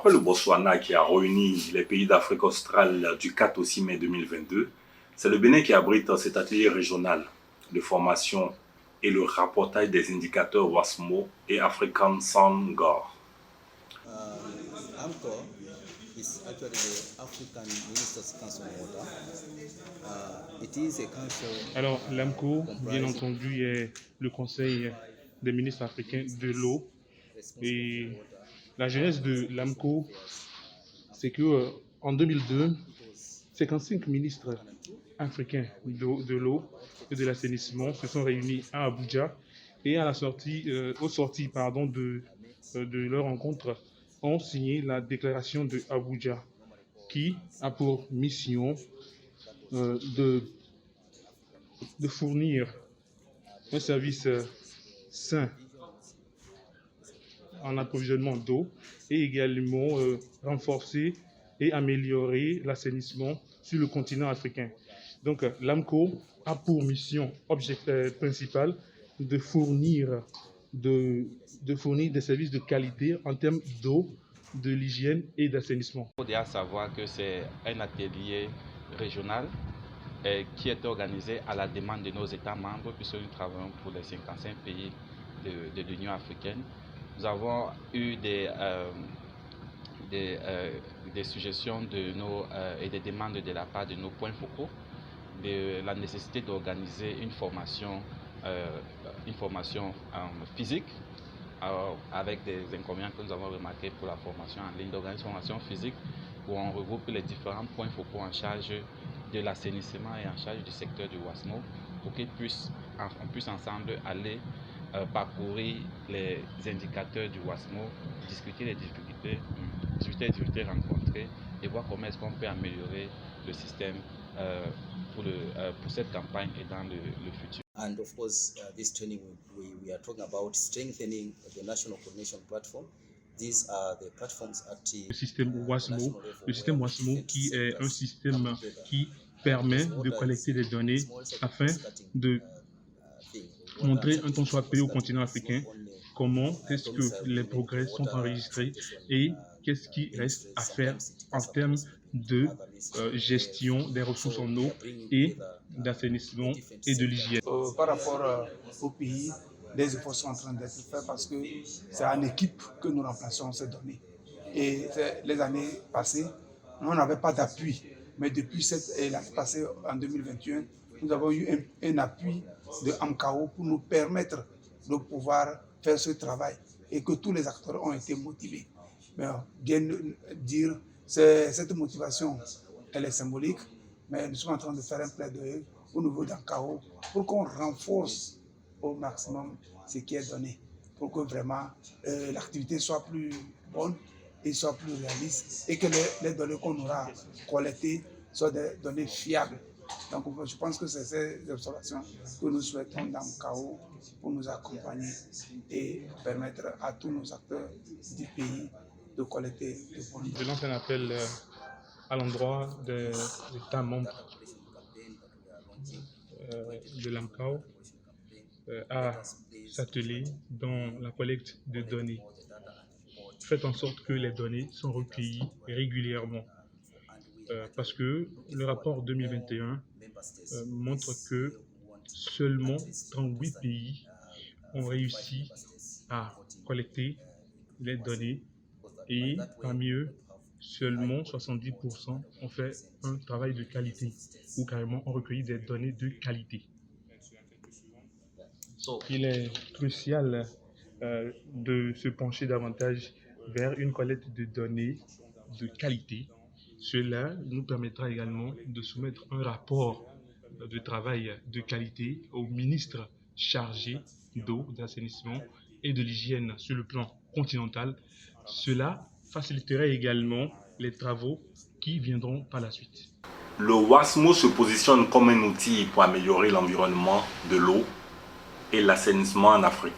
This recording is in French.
Après le Botswana qui a réuni les pays d'Afrique australe du 4 au 6 mai 2022, c'est le Bénin qui abrite cet atelier régional de formation et le rapportage des indicateurs WASMO et African SONGOR. AMCOR is actually the African Ministers Council on Water. It is a council. Alors, l'AMCO, bien entendu, est le Conseil des ministres africains de l'eau. Et la genèse de l'AMCO, c'est que en 2002, 55 ministres africains de l'eau et de l'assainissement se sont réunis à Abuja et à la sortie, aux sorties de leur rencontre, ont signé la déclaration de Abuja qui a pour mission de fournir un service sain en approvisionnement d'eau et également renforcer et améliorer l'assainissement sur le continent africain. Donc l'AMCO a pour mission principale de fournir des services de qualité en termes d'eau, de l'hygiène et d'assainissement. Il faut déjà savoir que c'est un atelier régional qui est organisé à la demande de nos États membres, puisque nous travaillons pour les 55 pays de l'Union africaine. Nous avons eu des suggestions et des demandes de la part de nos points focaux, de la nécessité d'organiser une formation physique, avec des inconvénients que nous avons remarqués pour la formation en ligne, d'organiser une formation physique où on regroupe les différents points focaux en charge de l'assainissement et en charge du secteur du WASMO pour qu'on puisse ensemble aller parcourir les indicateurs du WASMO, discuter les difficultés rencontrées et voir comment est-ce qu'on peut améliorer le système pour cette campagne et dans le futur. And of course, this training we are talking about strengthening the national coordination platform. These are the platforms at le système WASMO qui est un système qui permet de collecter des données afin de montrer un tant soit peu au continent africain comment est-ce que les progrès sont enregistrés et qu'est-ce qui reste à faire en termes de gestion des ressources en eau et d'assainissement et de l'hygiène. Par rapport au pays, des efforts sont en train d'être faits parce que c'est en équipe que nous remplaçons ces données. Et les années passées, on n'avait pas d'appui. Mais depuis l'année passée, en 2021, nous avons eu un appui de AMCAO pour nous permettre de pouvoir faire ce travail et que tous les acteurs ont été motivés. Mais bien dire, cette motivation, elle est symbolique, mais nous sommes en train de faire un plaidoyer au niveau d'AMCAO pour qu'on renforce au maximum ce qui est donné, pour que vraiment l'activité soit plus bonne et soit plus réaliste et que les données qu'on aura collectées soient des données fiables. Donc je pense que c'est ces observations que nous souhaitons dans MCAO pour nous accompagner et permettre à tous nos acteurs du pays de collecter de bonnes données. Je lance un appel à l'endroit des États membres de l'AMCAO à s'atteler dans la collecte de données. Faites en sorte que les données sont recueillies régulièrement. Parce que le rapport 2021 montre que seulement 38 pays ont réussi à collecter les données et parmi eux, seulement 70% ont fait un travail de qualité ou carrément ont recueilli des données de qualité. Il est crucial de se pencher davantage vers une collecte de données de qualité. Cela nous permettra également de soumettre un rapport de travail de qualité au ministre chargé d'eau, d'assainissement et de l'hygiène sur le plan continental. Cela faciliterait également les travaux qui viendront par la suite. Le WASMO se positionne comme un outil pour améliorer l'environnement de l'eau et l'assainissement en Afrique.